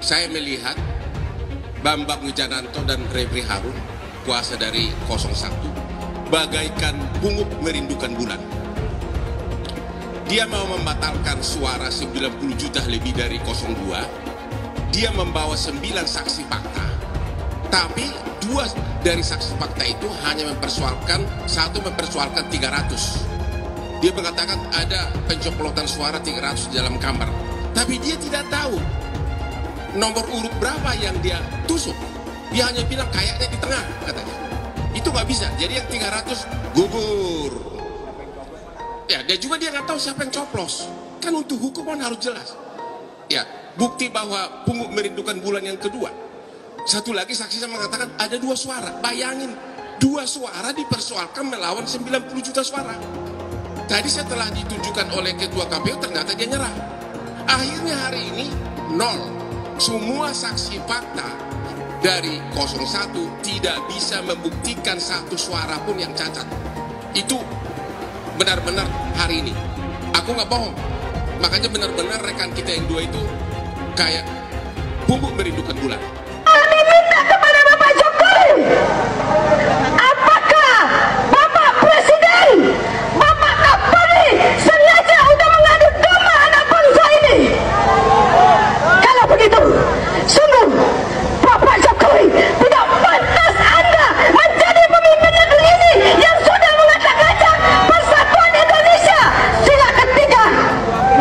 Saya melihat Bambang Wijananto dan Refri Harun, kuasa dari 01, bagaikan pungut merindukan bulan. Dia mau membatalkan suara 90 juta lebih dari 02. Dia membawa 9 saksi fakta. Tapi 2 dari saksi fakta itu hanya mempersoalkan, 1 mempersoalkan 300. Dia mengatakan ada pencoplotan suara 300 di dalam kamar. Tapi dia tidak tahu nomor urut berapa yang dia tusuk. Dia hanya bilang kayaknya di tengah, katanya. Itu nggak bisa, jadi yang 300 gugur. Ya, dan juga dia nggak tahu siapa yang coplos. Kan untuk hukuman harus jelas. Ya, bukti bahwa pungut merindukan bulan yang kedua. Satu lagi saksi saya mengatakan ada 2 suara. Bayangin, 2 suara dipersoalkan melawan 90 juta suara. Tadi setelah ditunjukkan oleh ketua KPU ternyata dia nyerah. Akhirnya hari ini 0. Semua saksi fakta dari 01 tidak bisa membuktikan 1 suara pun yang cacat. Itu benar-benar hari ini. Aku nggak bohong. Makanya benar-benar rekan kita yang 2 itu kayak pungut merindukan bulan. Diminta kepada Bapak Jokowi, apakah Bapak Presiden, Bapak Kapolri sengaja udah mengadu domba anak bangsa ini? Kalau begitu, sungguh Bapak Jokowi tidak pantas Anda menjadi pemimpin negeri ini yang sudah mengacak-acak persatuan Indonesia. Sila ketiga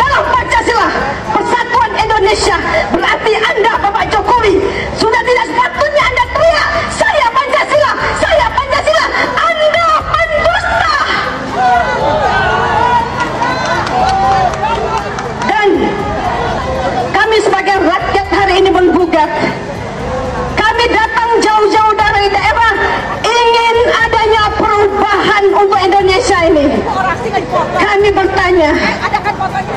dalam Pancasila, persatuan Indonesia. Berarti Anda, Bapak Jokowi, sudah tidak sepatutnya Anda teriak, saya Pancasila, saya Pancasila. Anda pendusta. Dan kami sebagai rakyat hari ini menggugat. Kami datang jauh-jauh dari daerah ingin adanya perubahan untuk Indonesia ini. Kami bertanya,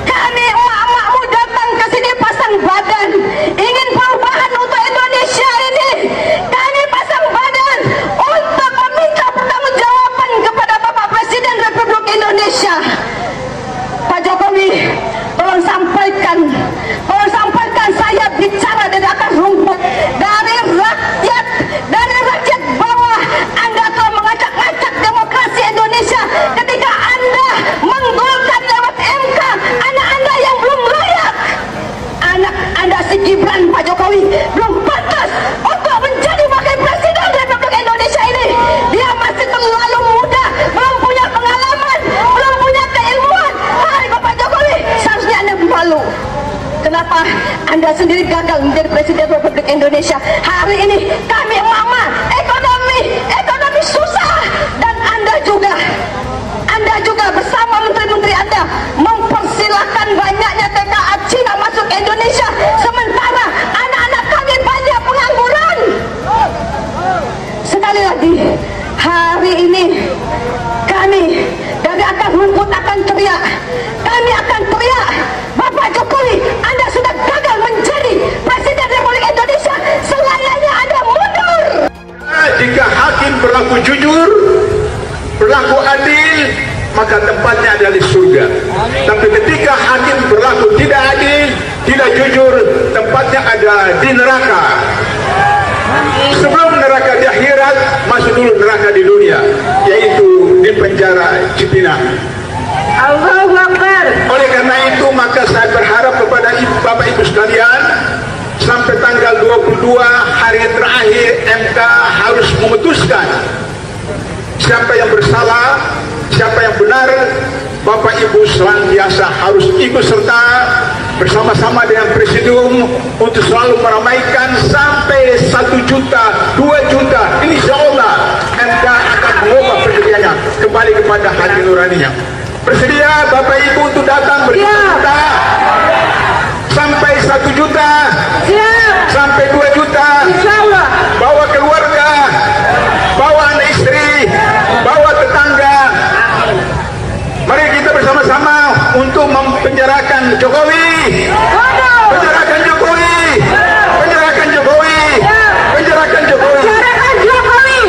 kami emak-emakmu datang ke sini pasang badan ingin perubahan untuk Indonesia ini. Kami pasang badan untuk meminta pertanggungjawaban kepada Bapak Presiden Republik Indonesia. Pak Jokowi, tolong sampaikan saya bicara dari akar rumput, dari rakyat bawah. Anda telah mengacak-acak demokrasi Indonesia ketika Anda menggolkan lewat MK anak Anda yang belum layak. Anak Anda si Gibran, Pak Jokowi, belum pantas untuk menjadi wakil presiden Republik Indonesia ini. Dia masih terlalu muda, belum punya pengalaman, belum punya keilmuan. Hai Bapak Jokowi, seharusnya Anda malu. Kenapa Anda sendiri gagal menjadi Presiden Republik Indonesia? Hari ini kami mama, ekonomi susah. Dan Anda juga bersama menteri-menteri Anda mempersilahkan banyaknya TKA Cina masuk Indonesia. Sementara anak-anak kami banyak pengangguran. Sekali lagi, hari ini kami dari akar rumput akan teriak. Kami akan teriak, Bapak Jokowi, Anda sudah gagal menjadi Presiden Republik Indonesia. Selayaknya Anda mundur. Jika hakim berlaku jujur, berlaku adil, maka tempatnya adalah di surga. Tapi ketika hakim berlaku tidak adil, tidak jujur, tempatnya ada di neraka. Sebelum neraka di akhirat, masuk dulu neraka di dunia, yaitu di penjara Cipinang. Allahu Akbar. Oleh karena itu, maka saya berharap kepada Bapak Ibu sekalian, sampai tanggal 22 hari terakhir MK harus memutuskan siapa yang bersalah, siapa yang benar. Bapak Ibu senantiasa harus ikut serta bersama-sama dengan Presidium untuk selalu meramaikan sampai 1 juta, 2 juta. Insya Allah MK akan mengubah pendiriannya kembali kepada hati nuraninya. Bersedia Bapak Ibu untuk datang berjuta sampai 1 juta, sampai 2 juta. Insyaallah. Bawa keluarga, bawa anak istri, bawa tetangga. Mari kita bersama-sama untuk mempenjarakan Jokowi. Penjarakan Jokowi. Penjarakan Jokowi. Penjarakan Jokowi. Penjarakan Jokowi.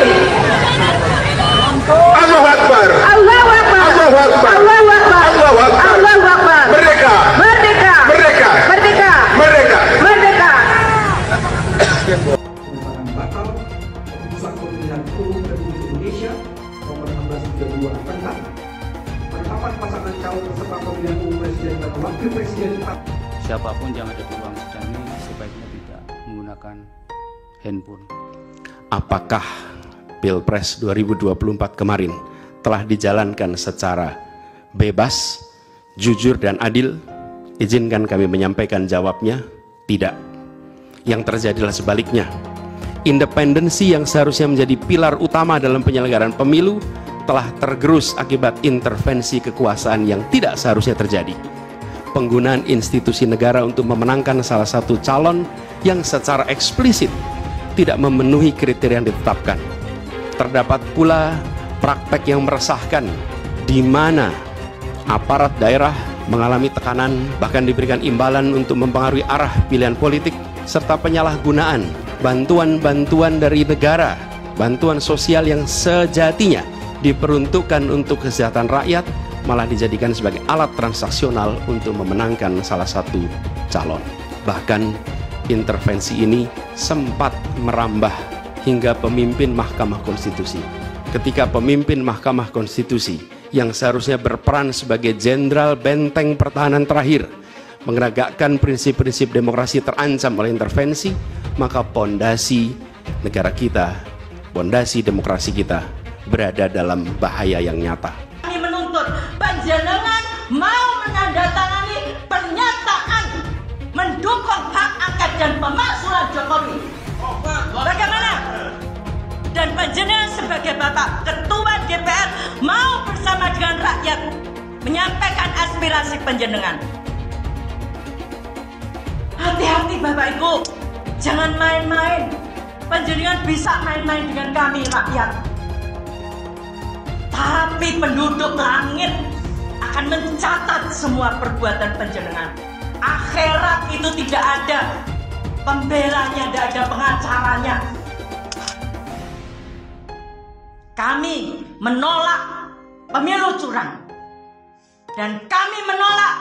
Allahu Akbar. Allahu Akbar. Allahu Akbar. Allahu Akbar. Allahu Akbar. Allahu Akbar. Merdeka. Merdeka. Merdeka. Merdeka. Merdeka. Merdeka. menggunakan handphone. Apakah Pilpres 2024 kemarin telah dijalankan secara bebas, jujur, dan adil? Izinkan kami menyampaikan jawabnya, tidak. Yang terjadi adalah sebaliknya. Independensi yang seharusnya menjadi pilar utama dalam penyelenggaraan pemilu telah tergerus akibat intervensi kekuasaan yang tidak seharusnya terjadi. Penggunaan institusi negara untuk memenangkan salah satu calon yang secara eksplisit tidak memenuhi kriteria yang ditetapkan. Terdapat pula praktek yang meresahkan di mana aparat daerah mengalami tekanan, bahkan diberikan imbalan untuk mempengaruhi arah pilihan politik, serta penyalahgunaan bantuan-bantuan dari negara, bantuan sosial yang sejatinya diperuntukkan untuk kesejahteraan rakyat, malah dijadikan sebagai alat transaksional untuk memenangkan salah satu calon. Bahkan intervensi ini sempat merambah hingga pemimpin Mahkamah Konstitusi. Ketika pemimpin Mahkamah Konstitusi yang seharusnya berperan sebagai jenderal benteng pertahanan terakhir menegakkan prinsip-prinsip demokrasi terancam oleh intervensi, maka pondasi negara kita, pondasi demokrasi kita berada dalam bahaya yang nyata. Kami menuntut panjenengan mau menandatangani pernyataan mendukung hak angket dan pemakzulan Jokowi. Bagaimana? Dan panjenengan sebagai Bapak Ketua DPR mau bersama dengan rakyat menyampaikan aspirasi panjenengan. Hati-hati Bapak Ibu, jangan main-main. Panjenengan bisa main-main dengan kami rakyat, tapi penduduk langit akan mencatat semua perbuatan panjenengan. Akhirat itu tidak ada pembelanya, tidak ada pengacaranya. Kami menolak pemilu curang, dan kami menolak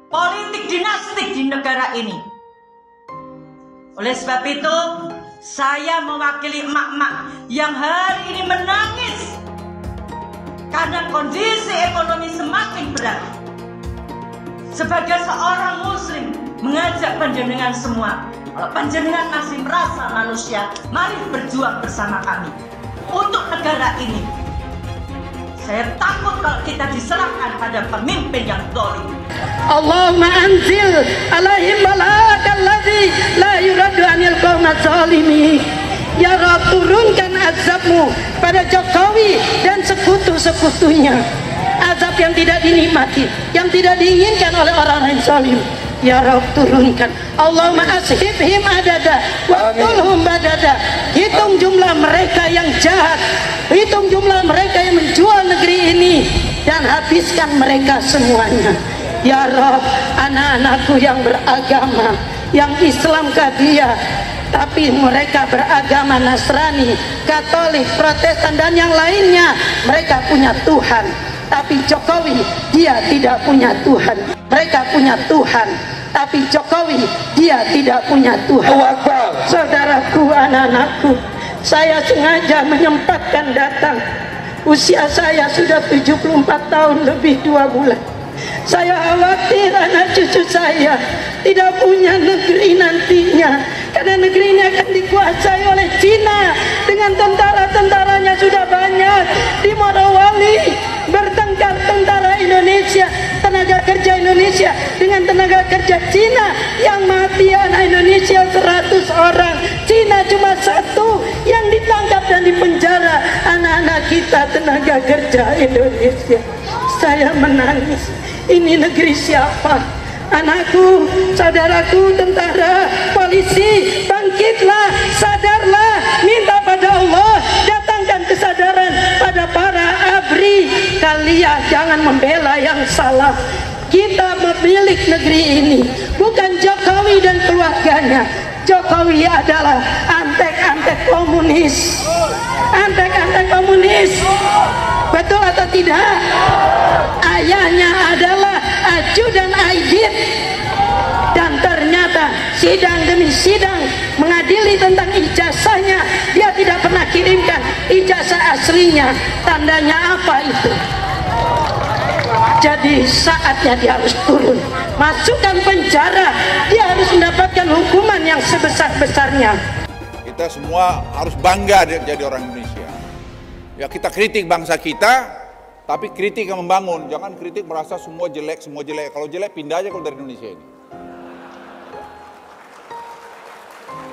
politik dinastik di negara ini. Oleh sebab itu, saya mewakili emak-emak yang hari ini menangis karena kondisi ekonomi semakin berat. Sebagai seorang muslim, mengajak panjenengan semua, kalau panjenengan masih merasa manusia, mari berjuang bersama kami untuk negara ini. Saya takut kalau kita diserahkan pada pemimpin yang zalim. Allahumma anzil alaihim balakal ladzi la yuradu anil qaumadz zalimin. Ya Rabb, turunkan azabmu pada Jokowi dan sekutu-sekutunya. Azab yang tidak dinikmati, yang tidak diinginkan oleh orang-orang zalim. Ya Rabb, turunkan. Allahumma ashibhim adada waqtulhum badada. Hitung jumlah mereka yang jahat, hitung jumlah mereka yang menjual negeri ini, dan habiskan mereka semuanya. Ya Rabb, anak-anakku yang beragama, yang Islam Kadiyah, tapi mereka beragama Nasrani, Katolik, Protestan, dan yang lainnya, mereka punya Tuhan. Tapi Jokowi, dia tidak punya Tuhan. Mereka punya Tuhan, tapi Jokowi, dia tidak punya Tuhan. Saudaraku, anak-anakku, saya sengaja menyempatkan datang. Usia saya sudah 74 tahun lebih 2 bulan. Saya khawatir anak cucu saya tidak punya negeri nantinya, karena negeri ini akan dikuasai oleh Cina dengan tentara-tentaranya sudah banyak. Di Morowali bertengkar tentara Indonesia, tenaga kerja Indonesia dengan tenaga kerja Cina, yang mati anak Indonesia 100 orang, Cina cuma 1 yang ditangkap dan dipenjara anak-anak kita tenaga kerja Indonesia. Saya menangis. Ini negeri siapa? Anakku, saudaraku, tentara, polisi, bangkitlah, sadarlah, minta pada Allah, datangkan kesadaran pada para ABRI. Kalian jangan membela yang salah. Kita memilih negeri ini, bukan Jokowi dan keluarganya. Jokowi adalah antek-antek komunis. Antek-antek komunis. Betul atau tidak? Ayahnya adalah ajudan Aidit, dan ternyata sidang demi sidang mengadili tentang ijazahnya, dia tidak pernah kirimkan ijazah aslinya. Tandanya apa itu? Jadi saatnya dia harus turun, masukkan penjara, dia harus mendapatkan hukuman yang sebesar-besarnya. Kita semua harus bangga jadi orang Indonesia. Ya, kita kritik bangsa kita, tapi kritik yang membangun. Jangan kritik merasa semua jelek, semua jelek. Kalau jelek pindah aja kalau dari Indonesia ini.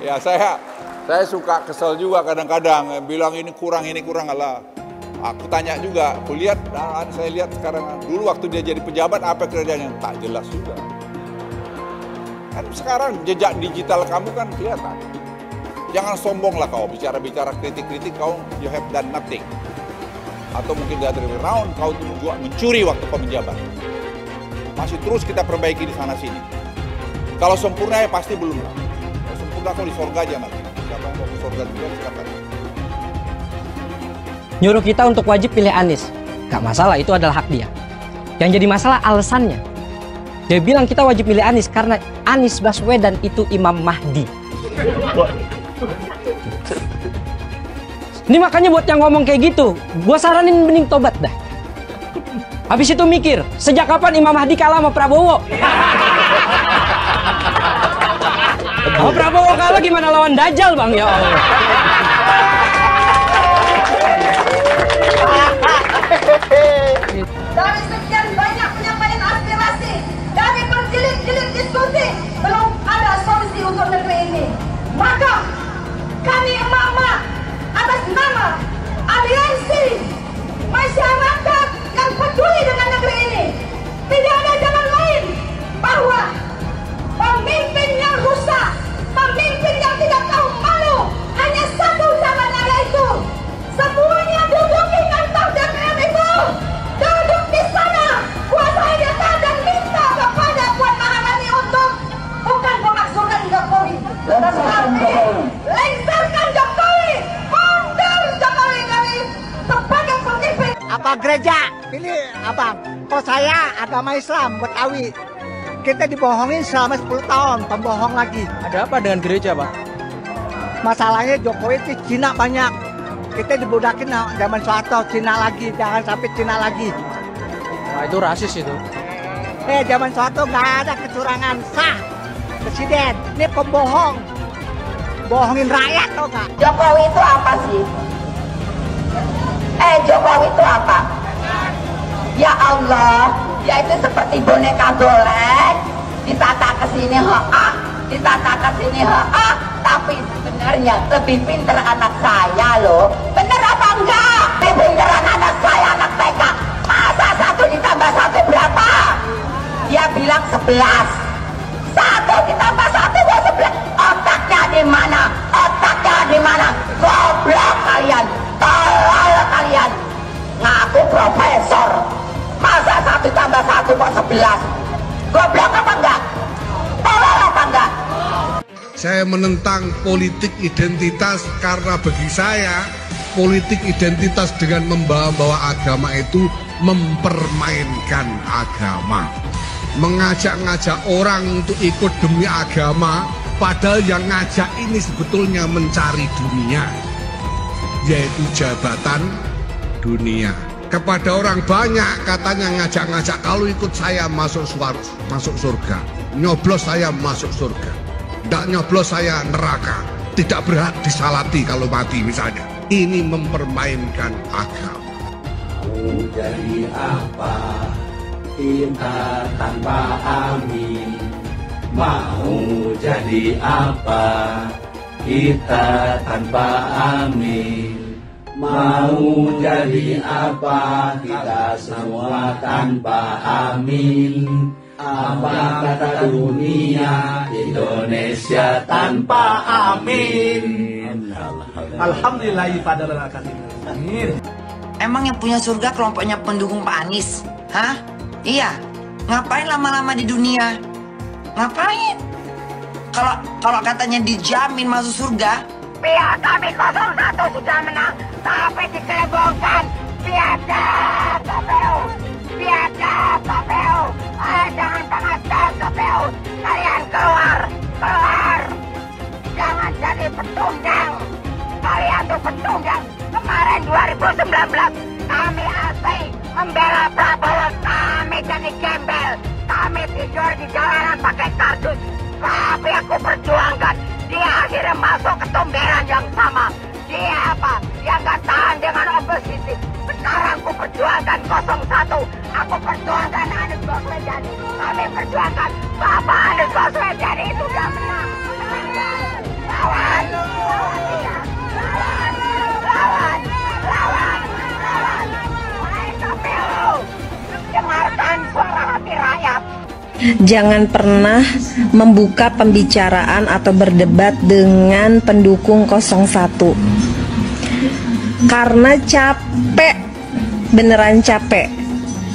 Ya, saya suka kesel juga kadang-kadang bilang ini kurang Allah. Aku tanya juga, saya lihat sekarang dulu waktu dia jadi pejabat apa kerjanya, tak jelas juga. Kan sekarang jejak digital kamu kan kelihatan. Jangan sombong lah kau bicara-bicara kritik-kritik kau, you have done nothing. Atau mungkin the other way around, kau juga mencuri waktu kau menjabat. Masih terus kita perbaiki di sana sini. Kalau sempurna ya pasti belum lah. Kalau sempurna kau di surga aja nanti. Siapa yang mau ke surga juga silakan. Nyuruh kita untuk wajib pilih Anies. Gak masalah, itu adalah hak dia. Yang jadi masalah alasannya. Dia bilang kita wajib pilih Anies karena Anies Baswedan itu Imam Mahdi. Ini makanya buat yang ngomong kayak gitu, gua saranin mending tobat dah. Habis itu mikir, sejak kapan Imam Mahdi kalah sama Prabowo? Oh, Prabowo kalah gimana lawan Dajjal, Bang? Ya Allah. Dari sekian banyak penyampaian aspirasi, dari berjilid-jilid diskusi, belum ada solusi untuk negeri ini. Maka kami emak-emak atas nama aliansi masyarakat yang peduli dengan negeri ini, tidak ada jalan lain bahwa pemimpin yang rusak, pemimpin yang tidak tahu malu, hanya satu jalannya, yaitu semuanya duduk di kantor DPR itu, duduk di sana, kuasai data dan minta kepada Puan Maharani untuk bukan memakzulkan Jokowi, tetapi lengserkan Jokowi, mundur Jokowi dari sebagai pemimpin. Apa gereja? Pilih abang. Kalau saya agama Islam, Betawi. Kita dibohongin selama 10 tahun, pembohong lagi. Ada apa dengan gereja, Pak? Masalahnya Jokowi itu Cina banyak. Kita dibudakin zaman Soeharto, Cina lagi, jangan sampai Cina lagi. Nah, itu rasis itu. Zaman Soeharto nggak ada kecurangan, sah. Presiden, ini pembohong. Bohongin rakyat tau nggak? Jokowi itu apa sih? Jokowi itu apa? Ya Allah, dia itu seperti boneka golek, ditata ke sini ditata ke sini tapi sebenarnya lebih pinter anak saya loh. Bener apa enggak? Lebih pinteran anak saya, anak TK. Masa 1 ditambah 1 berapa? Dia bilang 11. 1 ditambah 1 buat 11. Otaknya di mana? Otaknya di mana? Goblok kalian, tolol kalian. Ngaku profesor. Masa 1 tambah 1 kok 11? Goblok apa enggak? Tolol apa enggak? Saya menentang politik identitas karena bagi saya politik identitas dengan membawa-bawa agama itu mempermainkan agama. Mengajak-ngajak orang untuk ikut demi agama, padahal yang ngajak ini sebetulnya mencari dunia, yaitu jabatan dunia. Kepada orang banyak katanya ngajak-ngajak, kalau ikut saya masuk surga, nyoblos saya masuk surga, tidak nyoblos saya neraka, tidak berhak disalati kalau mati misalnya. Ini mempermainkan agama. Mau jadi apa kita tanpa amin? Mau jadi apa kita tanpa amin? Mau jadi apa kita semua tanpa amin? Apa kata dunia Indonesia tanpa amin? Alhamdulillah pada amin. Emang yang punya surga kelompoknya pendukung Pak Anies? Hah? Iya. Ngapain lama-lama di dunia? Ngapain? Kalau katanya dijamin masuk surga, Pihak kami 01 sudah menang, tapi dikelebongkan. Biadab KPU, biadab KPU. Jangan pengajar KPU. Kalian keluar. Jangan jadi pecundang. Kalian tuh pecundang. Kemarin 2019 kami asli membela Prabowo, kami jadi gembel, kami tidur di jalanan pakai kardus, tapi aku perjuangkan aku perjuangkan Anies Baswedan. Kami perjuangkan Bapak Anies Baswedan itu gak menang. Lawan dia. Lawan. Hai KPU, dengarkan suara hati rakyat. Jangan pernah membuka pembicaraan atau berdebat dengan pendukung 01. Karena capek, beneran capek.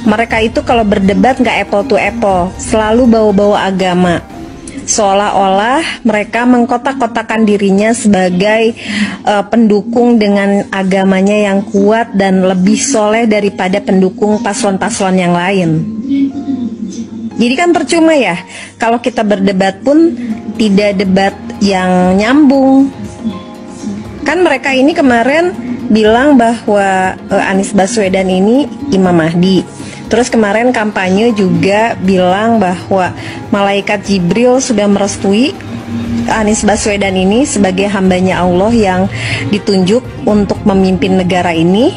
Mereka itu kalau berdebat nggak apple to apple, selalu bawa-bawa agama. Seolah-olah mereka mengkotak-kotakan dirinya sebagai pendukung dengan agamanya yang kuat dan lebih soleh daripada pendukung paslon-paslon yang lain. Jadi kan percuma ya, kalau kita berdebat pun tidak debat yang nyambung. Kan mereka ini kemarin bilang bahwa Anies Baswedan ini Imam Mahdi. Terus kemarin kampanye juga bilang bahwa malaikat Jibril sudah merestui Anies Baswedan ini sebagai hambanya Allah yang ditunjuk untuk memimpin negara ini.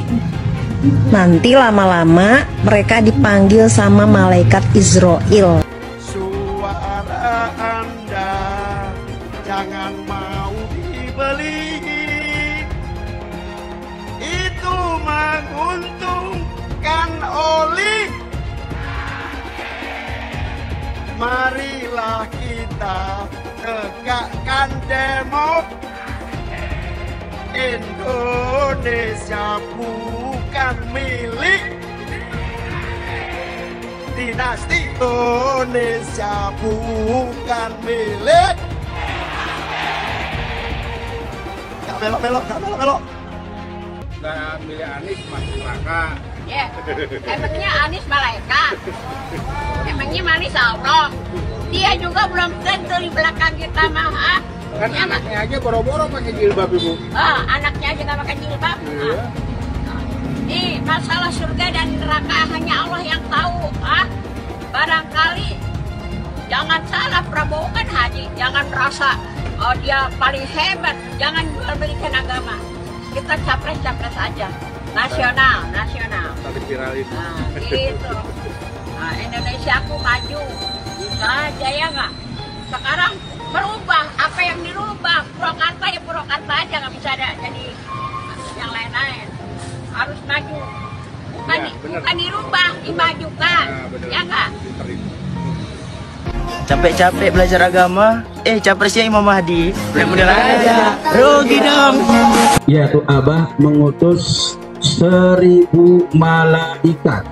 Nanti lama-lama mereka dipanggil sama malaikat Israel. Suara Anda jangan mau dibeli, itu menguntungkan oli. Marilah kita tegakkan demo. Indonesia bukan milik dinasti. Indonesia bukan milik. Gak belok-belok. Gak milih Anies masuk neraka. Ya, emangnya Anies malaikat? Emangnya Anies Allah? Dia juga belum tentu di belakang kita mah. Kan ya, anaknya aja boro-boro pakai jilbab, Ibu. Anaknya aja nggak pakai jilbab. Iya. Nih, masalah surga dan neraka hanya Allah yang tahu. Barangkali jangan salah, Prabowo kan haji. Jangan merasa dia paling hebat. Jangan jual-belikan agama. Kita capres-capres aja. Nasional. Tadi viralin. Gitu. Indonesia aku maju. Bisa aja ya nggak? Sekarang berubah, apa yang dirubah? Purwakarta ya Purwakarta aja, nggak bisa ada jadi yang lain-lain. Harus maju, bukan dirubah, dimajukan, ya nggak? Capek-capek belajar agama, capresnya Imam Mahdi. Mudah-mudahan aja, rugi dong. Yaitu Abah mengutus 1000 malaikat.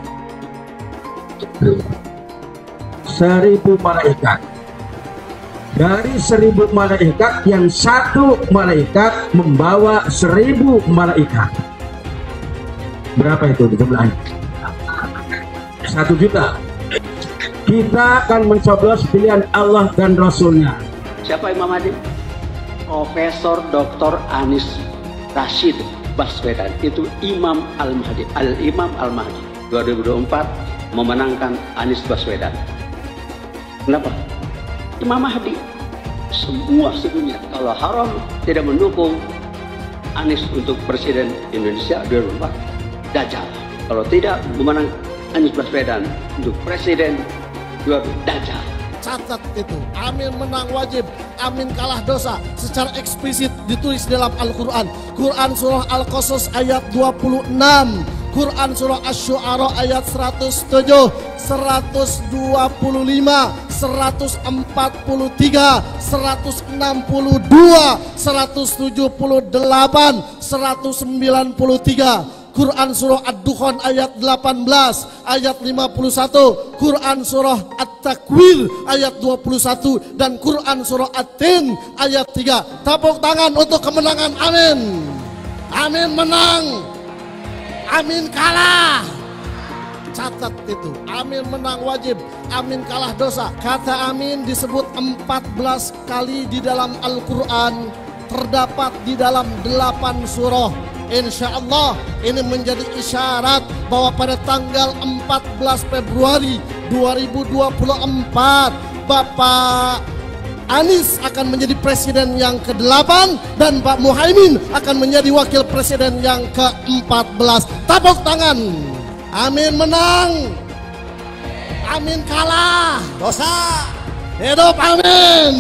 1000 malaikat. Dari 1000 malaikat yang satu malaikat membawa 1000 malaikat. Berapa itu di sebelahnya? 1 juta. Kita akan mencoblos pilihan Allah dan Rasulnya. Siapa Imam Mahdi? Profesor Dr. Anies Rashid Baswedan. Itu Imam Al-Mahdi. Al-Imam Al-Mahdi 2024 memenangkan Anies Baswedan. Kenapa? Imam Mahdi. Semua sedunia kalau haram tidak mendukung Anies untuk Presiden Indonesia 2024, Dajjal. Kalau tidak memenang Anies Baswedan untuk Presiden 2024, Dajjal. Catat itu, amin menang wajib, amin kalah dosa. Secara eksplisit ditulis dalam Al-Quran. Quran surah Al-Qasas ayat 26, Quran surah Asy-Syu'ara ayat 107, 125, 143, 162, 178, 193. Quran surah Ad-Dukhan ayat 18, ayat 51, Quran surah At-Takwir ayat 21, dan Quran surah At-Tin ayat 3. Tepuk tangan untuk kemenangan amin. Amin menang, amin kalah. Catat itu, amin menang wajib, amin kalah dosa. Kata amin disebut 14 kali di dalam Al-Quran, terdapat di dalam 8 surah. Insya Allah ini menjadi isyarat bahwa pada tanggal 14 Februari 2024 Bapak Anies akan menjadi presiden yang ke-8 dan Pak Muhaimin akan menjadi wakil presiden yang ke-14. Tepuk tangan. Amin menang, Amin kalah. Dosa. Hidup amin.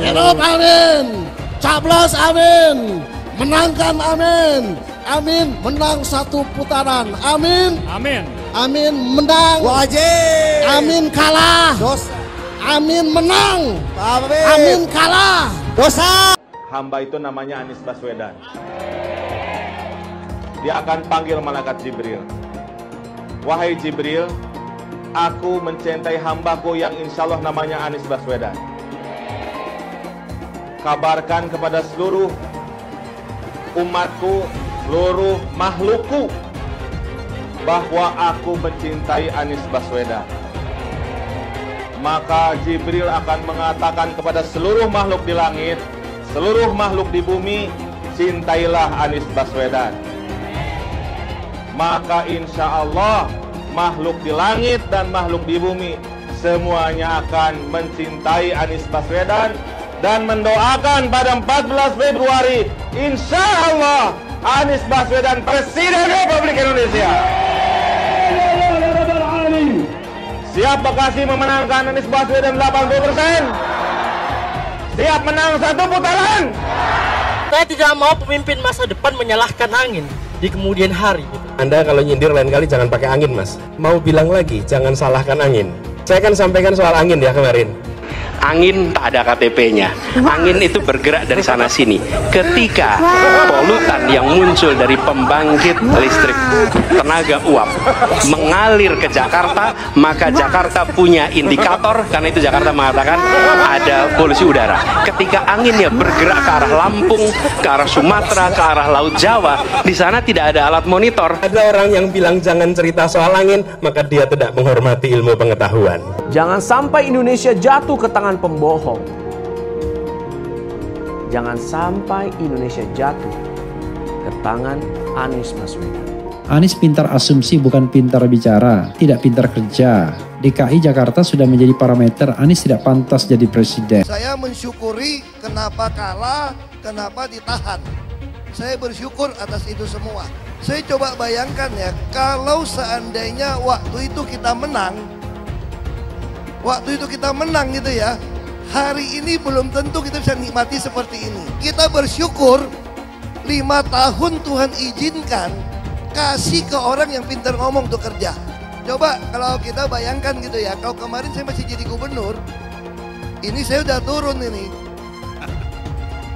Hidup amin. Capres amin. Menangkan amin. Amin menang 1 putaran. Amin. Amin. Amin menang. Wajib. Amin kalah. Dosa. Amin menang. Amin. Amin kalah. Dosa. Hamba itu namanya Anies Baswedan. Dia akan panggil malaikat Jibril. Wahai Jibril, aku mencintai hambaku yang insya Allah namanya Anies Baswedan. Kabarkan kepada seluruh umatku, seluruh makhlukku, bahwa aku mencintai Anies Baswedan. Maka Jibril akan mengatakan kepada seluruh makhluk di langit, seluruh makhluk di bumi, cintailah Anies Baswedan. Maka insya Allah makhluk di langit dan makhluk di bumi semuanya akan mencintai Anies Baswedan dan mendoakan pada 14 Februari insya Allah Anies Baswedan Presiden Republik Indonesia. Siap Bekasi memenangkan Anies Baswedan 80%? Siap menang 1 putaran? Saya tidak mau pemimpin masa depan menyalahkan angin di kemudian hari. Anda kalau nyindir lain kali jangan pakai angin, Mas. Mau bilang lagi, jangan salahkan angin. Saya kan sampaikan soal angin ya kemarin. Angin tak ada KTP-nya. Angin itu bergerak dari sana sini. Ketika polutan yang muncul dari pembangkit listrik tenaga uap mengalir ke Jakarta, maka Jakarta punya indikator, karena itu Jakarta mengatakan ada polusi udara. Ketika anginnya bergerak ke arah Lampung, ke arah Sumatera, ke arah Laut Jawa, di sana tidak ada alat monitor. Ada orang yang bilang jangan cerita soal angin, maka dia tidak menghormati ilmu pengetahuan. Jangan sampai Indonesia jatuh ke tangan pembohong. Jangan sampai Indonesia jatuh ke tangan Anies Baswedan. Anies pintar asumsi bukan pintar bicara, tidak pintar kerja. DKI Jakarta sudah menjadi parameter Anies tidak pantas jadi presiden. Saya mensyukuri kenapa kalah, kenapa ditahan. Saya bersyukur atas itu semua. Saya coba bayangkan ya, kalau seandainya waktu itu kita menang, gitu ya, hari ini belum tentu kita bisa nikmati seperti ini. Kita bersyukur 5 tahun Tuhan izinkan kasih ke orang yang pintar ngomong untuk kerja. Coba kalau kita bayangkan gitu ya, kalau kemarin saya masih jadi gubernur, ini saya udah turun ini.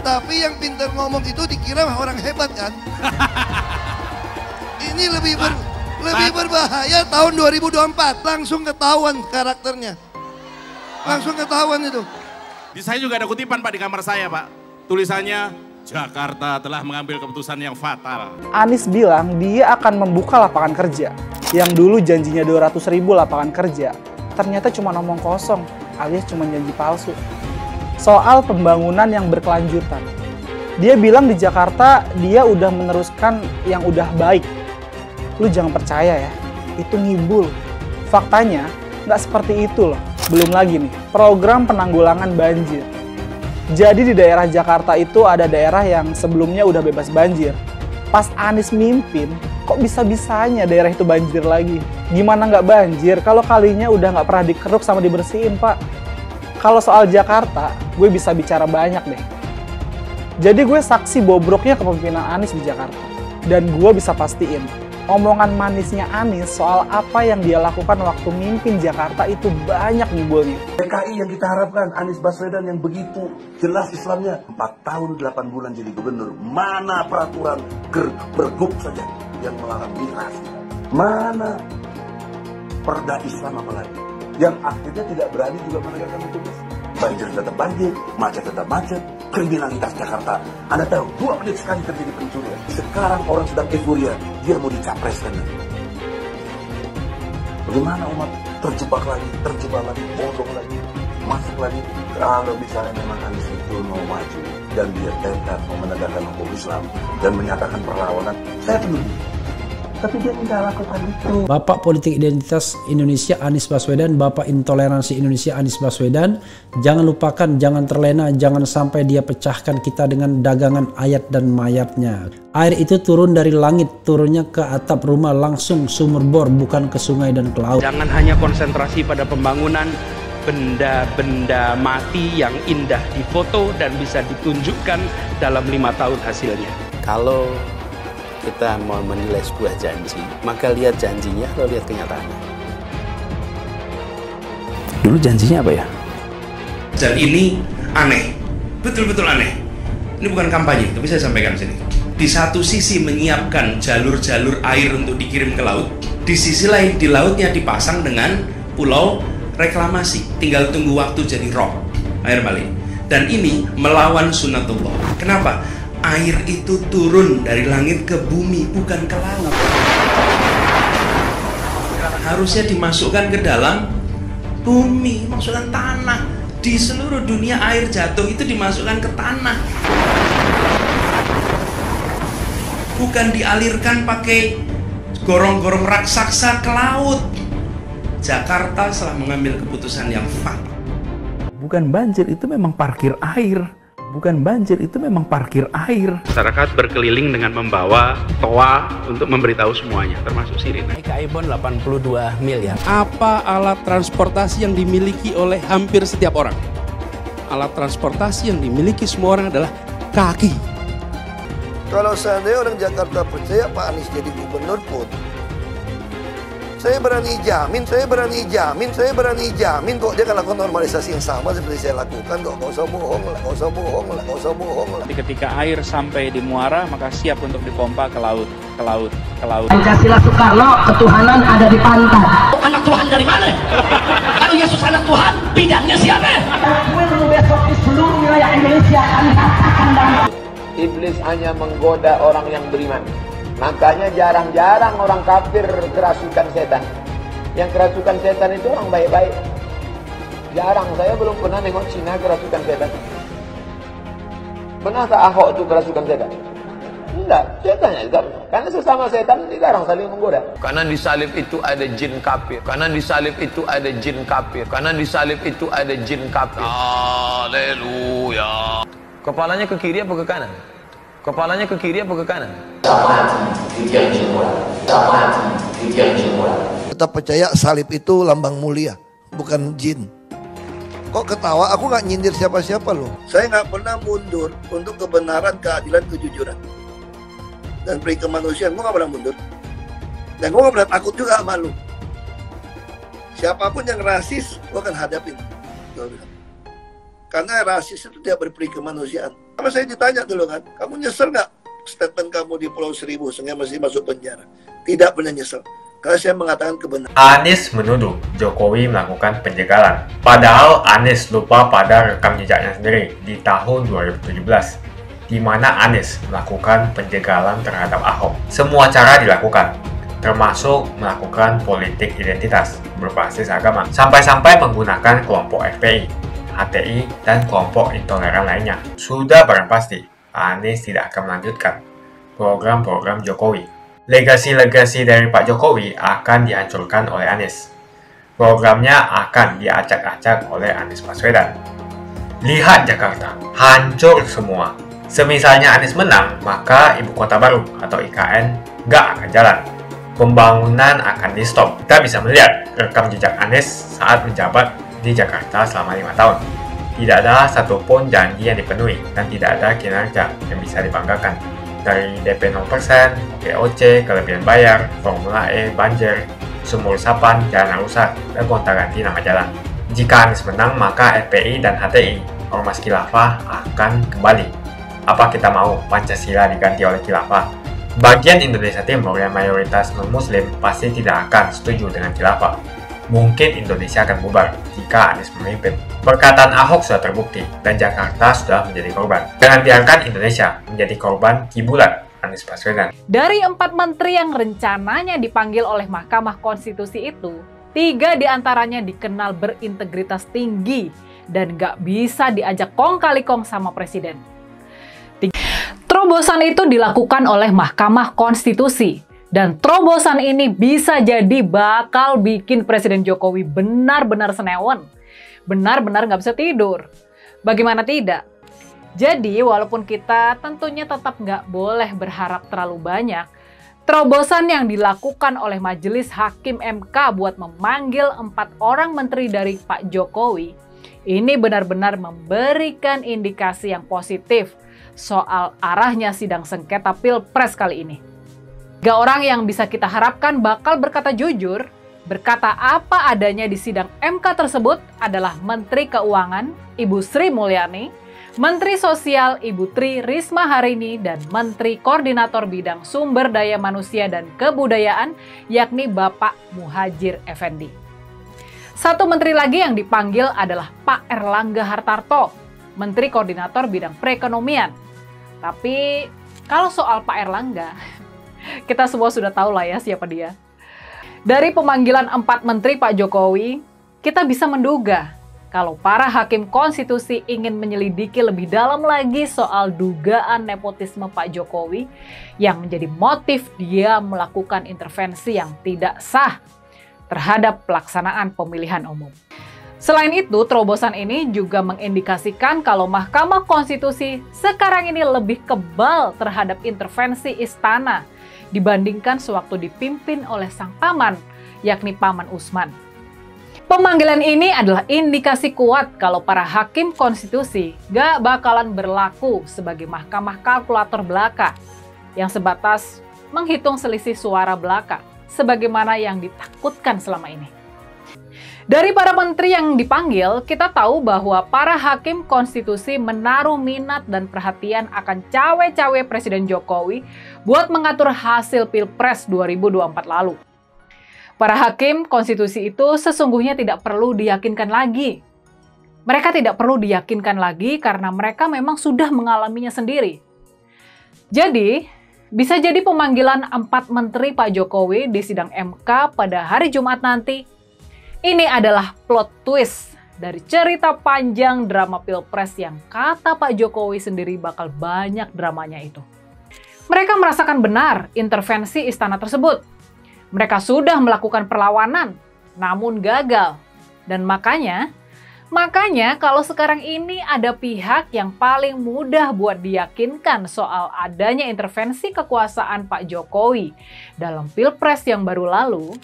Tapi yang pintar ngomong itu dikira orang hebat kan? Ini lebih berbahaya tahun 2024, langsung ketahuan karakternya. Langsung ketahuan itu. Di saya juga ada kutipan Pak di kamar saya Pak. Tulisannya, Jakarta telah mengambil keputusan yang fatal. Anies bilang dia akan membuka lapangan kerja. Yang dulu janjinya 200.000 lapangan kerja. Ternyata cuma ngomong kosong, alias cuma janji palsu. Soal pembangunan yang berkelanjutan. Dia bilang di Jakarta dia udah meneruskan yang udah baik. Lu jangan percaya ya, itu ngibul. Faktanya nggak seperti itu loh. Belum lagi nih, program penanggulangan banjir. Jadi di daerah Jakarta itu ada daerah yang sebelumnya udah bebas banjir. Pas Anies mimpin, kok bisa-bisanya daerah itu banjir lagi? Gimana nggak banjir kalau kalinya udah nggak pernah dikeruk sama dibersihin, Pak? Kalau soal Jakarta, gue bisa bicara banyak deh. Jadi gue saksi bobroknya kepemimpinan Anies di Jakarta. Dan gue bisa pastiin, omongan manisnya Anies soal apa yang dia lakukan waktu mimpin Jakarta itu banyak ngibulnya. DKI yang kita harapkan, Anies Baswedan yang begitu jelas Islamnya. 4 tahun 8 bulan jadi gubernur. Mana peraturan pergub saja yang melarang migrasi? Mana perda Islam apalagi? Yang akhirnya tidak berani juga menegakkan hukum Islam. Banjir tetap banjir, macet tetap macet, kriminalitas Jakarta. Anda tahu, 2 menit sekali terjadi pencurian. Sekarang orang sedang euforia, dia mau dicapreskan. Bagaimana umat terjebak lagi, bodoh lagi, masuk lagi. Kalau misalnya memang Anies itu mau maju dan dia tekad mau menegakkan hukum Islam dan menyatakan perlawanan, saya tunggu. Tapi dia tidak lakukan itu. Bapak politik identitas Indonesia Anies Baswedan, Bapak intoleransi Indonesia Anies Baswedan. Jangan lupakan, jangan terlena, jangan sampai dia pecahkan kita dengan dagangan ayat dan mayatnya. Air itu turun dari langit, turunnya ke atap rumah langsung sumur bor, bukan ke sungai dan ke laut. Jangan hanya konsentrasi pada pembangunan benda-benda mati yang indah difoto dan bisa ditunjukkan dalam 5 tahun hasilnya. Kalau kita mau menilai sebuah janji, maka lihat janjinya atau lihat kenyataannya. Dulu janjinya apa ya? Dan ini aneh, betul-betul aneh. Ini bukan kampanye, tapi saya sampaikan di sini. Di satu sisi menyiapkan jalur-jalur air untuk dikirim ke laut, di sisi lain di lautnya dipasang dengan pulau reklamasi, tinggal tunggu waktu jadi rob, air balik. Dan ini melawan sunatullah. Kenapa? Air itu turun dari langit ke bumi, bukan ke laut. Harusnya dimasukkan ke dalam bumi, masukkan tanah. Di seluruh dunia air jatuh itu dimasukkan ke tanah, bukan dialirkan pakai gorong-gorong raksasa ke laut. Jakarta telah mengambil keputusan yang fatal. Bukan banjir, itu memang parkir air. Bukan banjir, itu memang parkir air. Masyarakat berkeliling dengan membawa toa untuk memberitahu semuanya, termasuk sirine. Ibon 82 miliar. Apa alat transportasi yang dimiliki oleh hampir setiap orang? Alat transportasi yang dimiliki semua orang adalah kaki. Kalau seandainya orang Jakarta percaya Pak Anies jadi gubernur pun, saya berani jamin kok dia akan lakukan normalisasi yang sama seperti saya lakukan kok. Gak usah bohong lah. Ketika air sampai di muara, maka siap untuk dipompa ke laut. Pancasila Soekarno, ketuhanan ada di pantai. Anak Tuhan dari mana? Kalau Yesus anak Tuhan, bidangnya siapa? Besok di seluruh wilayah Indonesia kami katakan dan Iblis hanya menggoda orang yang beriman. Makanya jarang-jarang orang kafir kerasukan setan. Yang kerasukan setan itu orang baik-baik. Jarang, saya belum pernah nengok Cina kerasukan setan. Pernah tak Ahok itu kerasukan setan? Enggak, setannya juga. Karena sesama setan dilarang saling menggoda. Karena di salib itu ada jin kafir. Haleluya. Kepalanya ke kiri apa ke kanan? Tetap percaya salib itu lambang mulia, bukan jin. Kok ketawa? Aku nggak nyindir siapa-siapa loh. Saya nggak pernah mundur untuk kebenaran, keadilan, kejujuran, dan peri kemanusiaan. Gue nggak pernah mundur. Dan gue nggak pernah takut juga sama lu. Siapapun yang rasis, gue akan hadapin. Karena rasis itu tidak berperi kemanusiaan. Sama saya ditanya dulu kan, kamu nyesel nggak statement kamu di Pulau Seribu sehingga masih masuk penjara? Tidak pernah nyesel. Karena saya mengatakan kebenaran. Anies menuduh Jokowi melakukan penjagalan. Padahal Anies lupa pada rekam jejaknya sendiri di tahun 2017, di mana Anies melakukan penjagalan terhadap Ahok. Semua cara dilakukan, termasuk melakukan politik identitas berbasis agama, sampai-sampai menggunakan kelompok FPI, HTI, dan kelompok intoleran lainnya. Sudah barang pasti, Anies tidak akan melanjutkan program-program Jokowi. Legasi-legasi dari Pak Jokowi akan dihancurkan oleh Anies. Programnya akan diacak-acak oleh Anies Baswedan. Lihat Jakarta, hancur semua. Semisalnya Anies menang, maka Ibu Kota Baru atau IKN nggak akan jalan. Pembangunan akan di-stop. Kita bisa melihat rekam jejak Anies saat menjabat di Jakarta selama 5 tahun. Tidak ada satupun janji yang dipenuhi dan tidak ada kinerja yang bisa dibanggakan. Dari DP 0%, GOC, kelebihan bayar, Formula E, banjir, sumur resapan, jalan rusak, dan gonta-ganti nama jalan. Jika Anies menang, maka FPI dan HTI, Ormas Khilafah, akan kembali. Apa kita mau Pancasila diganti oleh Khilafah? Bagian Indonesia Timur yang mayoritas non-Muslim pasti tidak akan setuju dengan Khilafah. Mungkin Indonesia akan bubar jika Anies memimpin. Perkataan Ahok sudah terbukti dan Jakarta sudah menjadi korban. Jangan biarkan Indonesia menjadi korban kibulan Anies Baswedan. Dari 4 menteri yang rencananya dipanggil oleh Mahkamah Konstitusi itu, 3 diantaranya dikenal berintegritas tinggi dan gak bisa diajak kong kali kong sama presiden. Terobosan itu dilakukan oleh Mahkamah Konstitusi Dan terobosan ini bisa jadi bakal bikin Presiden Jokowi benar-benar senewan. Benar-benar nggak bisa tidur. Bagaimana tidak? Jadi walaupun kita tentunya tetap nggak boleh berharap terlalu banyak, terobosan yang dilakukan oleh Majelis Hakim MK buat memanggil 4 orang menteri dari Pak Jokowi, ini benar-benar memberikan indikasi yang positif soal arahnya sidang sengketa Pilpres kali ini. 3 orang yang bisa kita harapkan bakal berkata jujur, berkata apa adanya di sidang MK tersebut adalah Menteri Keuangan, Ibu Sri Mulyani, Menteri Sosial Ibu Tri Risma Harini, dan Menteri Koordinator Bidang Sumber Daya Manusia dan Kebudayaan yakni Bapak Muhadjir Effendi. Satu menteri lagi yang dipanggil adalah Pak Erlangga Hartarto, Menteri Koordinator Bidang Perekonomian. Tapi kalau soal Pak Erlangga, kita semua sudah tahu lah ya siapa dia. Dari pemanggilan 4 menteri Pak Jokowi, kita bisa menduga kalau para hakim konstitusi ingin menyelidiki lebih dalam lagi soal dugaan nepotisme Pak Jokowi yang menjadi motif dia melakukan intervensi yang tidak sah terhadap pelaksanaan pemilihan umum. Selain itu, terobosan ini juga mengindikasikan kalau Mahkamah Konstitusi sekarang ini lebih kebal terhadap intervensi istana dibandingkan sewaktu dipimpin oleh sang paman, yakni Paman Usman. Pemanggilan ini adalah indikasi kuat kalau para hakim konstitusi gak bakalan berlaku sebagai mahkamah kalkulator belaka yang sebatas menghitung selisih suara belaka sebagaimana yang ditakutkan selama ini. Dari para menteri yang dipanggil, kita tahu bahwa para hakim konstitusi menaruh minat dan perhatian akan cawe-cawe Presiden Jokowi buat mengatur hasil Pilpres 2024 lalu. Para hakim konstitusi itu sesungguhnya tidak perlu diyakinkan lagi. Mereka tidak perlu diyakinkan lagi karena mereka memang sudah mengalaminya sendiri. Jadi, bisa jadi pemanggilan 4 menteri Pak Jokowi di sidang MK pada hari Jumat nanti, ini adalah plot twist dari cerita panjang drama Pilpres yang kata Pak Jokowi sendiri bakal banyak dramanya itu. Mereka merasakan benar intervensi istana tersebut. Mereka sudah melakukan perlawanan, namun gagal. Dan makanya kalau sekarang ini ada pihak yang paling mudah buat diyakinkan soal adanya intervensi kekuasaan Pak Jokowi dalam Pilpres yang baru lalu,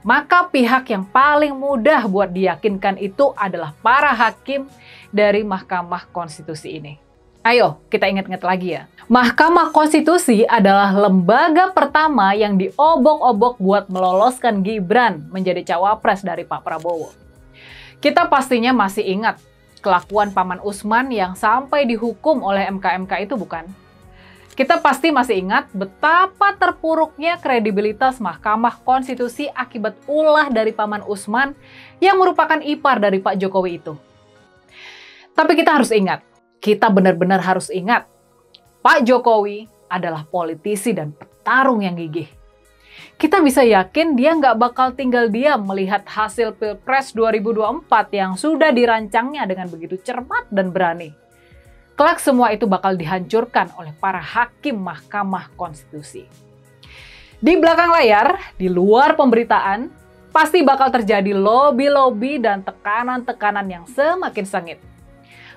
maka pihak yang paling mudah buat diyakinkan itu adalah para hakim dari Mahkamah Konstitusi ini. Ayo, kita ingat-ingat lagi ya. Mahkamah Konstitusi adalah lembaga pertama yang diobok-obok buat meloloskan Gibran menjadi cawapres dari Pak Prabowo. Kita pastinya masih ingat kelakuan Paman Usman yang sampai dihukum oleh MK-MK itu, bukan? Kita pasti masih ingat betapa terpuruknya kredibilitas Mahkamah Konstitusi akibat ulah dari Paman Usman yang merupakan ipar dari Pak Jokowi itu. Tapi kita harus ingat, kita benar-benar harus ingat, Pak Jokowi adalah politisi dan petarung yang gigih. Kita bisa yakin dia nggak bakal tinggal diam melihat hasil Pilpres 2024 yang sudah dirancangnya dengan begitu cermat dan berani. Kelak semua itu bakal dihancurkan oleh para hakim Mahkamah Konstitusi. Di belakang layar, di luar pemberitaan, pasti bakal terjadi lobby-lobby dan tekanan-tekanan yang semakin sengit.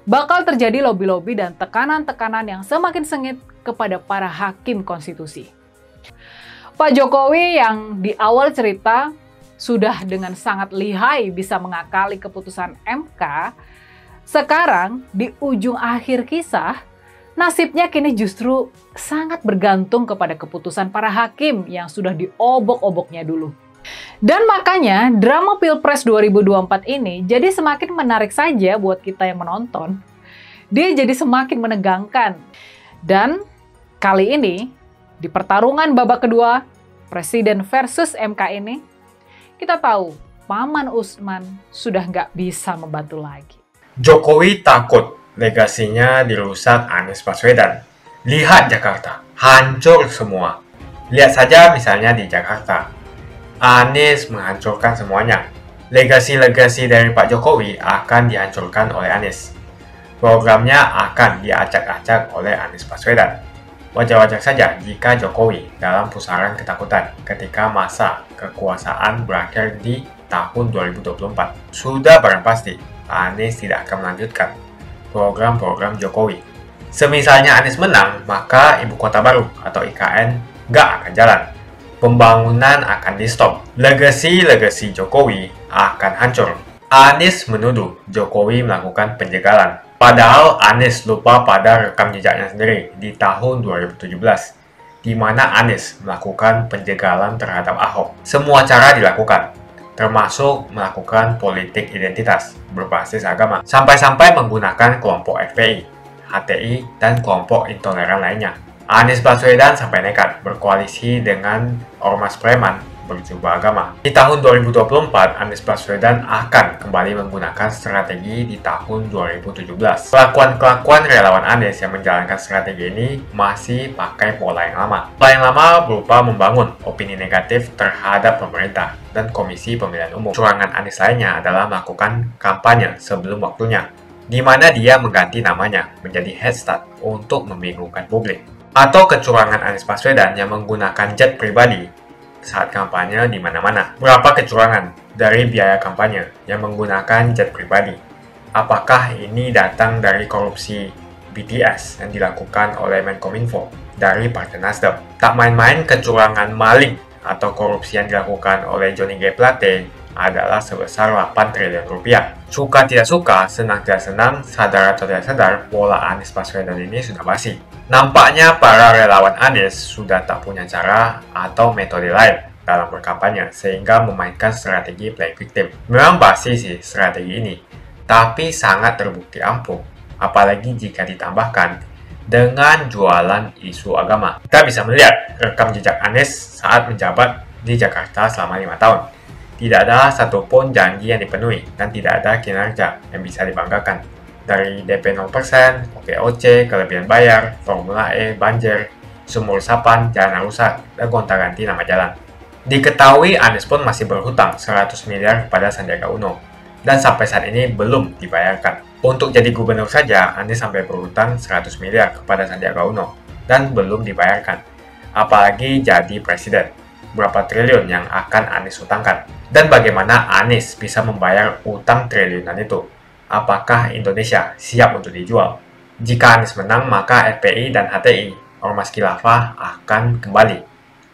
Bakal terjadi lobby-lobby dan tekanan-tekanan yang semakin sengit kepada para hakim konstitusi. Pak Jokowi yang di awal cerita sudah dengan sangat lihai bisa mengakali keputusan MK, sekarang di ujung akhir kisah, nasibnya kini justru sangat bergantung kepada keputusan para hakim yang sudah diobok-oboknya dulu. Dan makanya drama Pilpres 2024 ini jadi semakin menarik saja buat kita yang menonton. Dia jadi semakin menegangkan. Dan kali ini di pertarungan babak kedua Presiden versus MK ini, kita tahu Paman Usman sudah nggak bisa membantu lagi. Jokowi takut legasinya dirusak Anies Baswedan. Lihat Jakarta, hancur semua. Lihat saja misalnya di Jakarta. Anies menghancurkan semuanya. Legasi-legasi dari Pak Jokowi akan dihancurkan oleh Anies. Programnya akan diacak-acak oleh Anies Baswedan. Wajar-wajar saja jika Jokowi dalam pusaran ketakutan ketika masa kekuasaan berakhir di tahun 2024. Sudah barang pasti Anies tidak akan melanjutkan program-program Jokowi. Semisalnya Anies menang, maka Ibu Kota Baru atau IKN nggak akan jalan. Pembangunan akan di-stop. Legasi Jokowi akan hancur. Anies menuduh Jokowi melakukan penjagalan. Padahal Anies lupa pada rekam jejaknya sendiri di tahun 2017, di mana Anies melakukan penjagalan terhadap Ahok. Semua cara dilakukan, termasuk melakukan politik identitas berbasis agama, sampai-sampai menggunakan kelompok FPI, HTI, dan kelompok intoleran lainnya. Anies Baswedan sampai nekat berkoalisi dengan ormas preman berjubah agama. Di tahun 2024, Anies Baswedan akan kembali menggunakan strategi di tahun 2017. Kelakuan relawan Anies yang menjalankan strategi ini masih pakai pola yang lama. Pola yang lama berupa membangun opini negatif terhadap pemerintah dan Komisi Pemilihan Umum. Curangan Anies lainnya adalah melakukan kampanye sebelum waktunya, di mana dia mengganti namanya menjadi head start untuk membingungkan publik. Atau kecurangan Anies Baswedan yang menggunakan jet pribadi saat kampanye di mana-mana. Berapa kecurangan dari biaya kampanye yang menggunakan jet pribadi? Apakah ini datang dari korupsi BTS yang dilakukan oleh Menkominfo dari Partai Nasdem? Tak main-main kecurangan maling atau korupsi yang dilakukan oleh Johnny G. Plate adalah sebesar 8 triliun rupiah. Suka tidak suka, senang tidak senang, sadar atau tidak sadar, pola Anies Baswedan ini sudah basi. Nampaknya para relawan Anies sudah tak punya cara atau metode lain dalam berkampanye, sehingga memainkan strategi play victim. Memang basi sih strategi ini, tapi sangat terbukti ampuh, apalagi jika ditambahkan dengan jualan isu agama. Kita bisa melihat rekam jejak Anies saat menjabat di Jakarta selama 5 tahun. Tidak ada satupun janji yang dipenuhi dan tidak ada kinerja yang bisa dibanggakan. Dari DP 0%, OKOC, kelebihan bayar, Formula E, banjir, sumur resapan, jalan rusak, dan gonta-ganti nama jalan. Diketahui Anies pun masih berhutang 100 miliar kepada Sandiaga Uno, dan sampai saat ini belum dibayarkan. Untuk jadi gubernur saja, Anies sampai berhutang 100 miliar kepada Sandiaga Uno, dan belum dibayarkan. Apalagi jadi presiden, berapa triliun yang akan Anies hutangkan? Dan bagaimana Anies bisa membayar utang triliunan itu? Apakah Indonesia siap untuk dijual? Jika Anies menang, maka FPI dan HTI, Ormas Khilafah, akan kembali.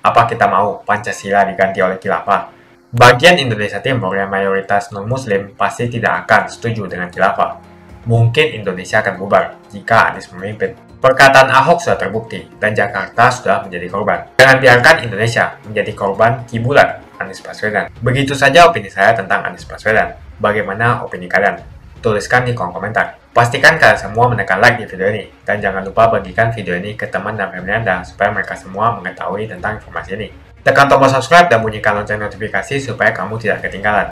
Apa kita mau Pancasila diganti oleh Khilafah? Bagian Indonesia Timur yang mayoritas non-Muslim pasti tidak akan setuju dengan Khilafah. Mungkin Indonesia akan bubar jika Anies memimpin. Perkataan Ahok sudah terbukti dan Jakarta sudah menjadi korban. Jangan biarkan Indonesia menjadi korban kibulan Anies Baswedan. Begitu saja opini saya tentang Anies Baswedan. Bagaimana opini kalian? Tuliskan di kolom komentar. Pastikan kalian semua menekan like di video ini. Dan jangan lupa bagikan video ini ke teman dan family Anda supaya mereka semua mengetahui tentang informasi ini. Tekan tombol subscribe dan bunyikan lonceng notifikasi supaya kamu tidak ketinggalan.